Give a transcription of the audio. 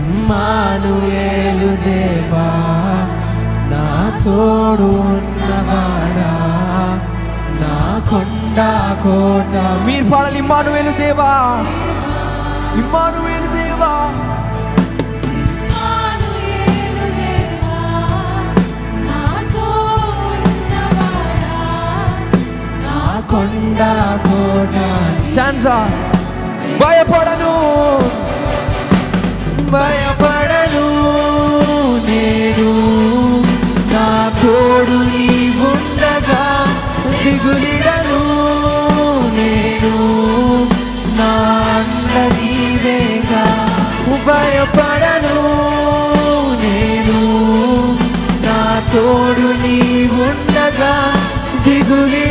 ఇమ్మానుయేలు దేవా నా తోడు ఉన్నవాడా నా కొండ కోట. మీరు పాడాలి ఇమ్మానుయేలు దేవా, ఇమ్మానుయేలు దేవా, కొండ కోట. స్టాండ్సా. భయపడను భయపడను నేను నా తోడు నీవుండగా దిగులిడను నేను నా అండ నీవేగా. భయపడను నేను నా తోడు నీవుండగా దిగులి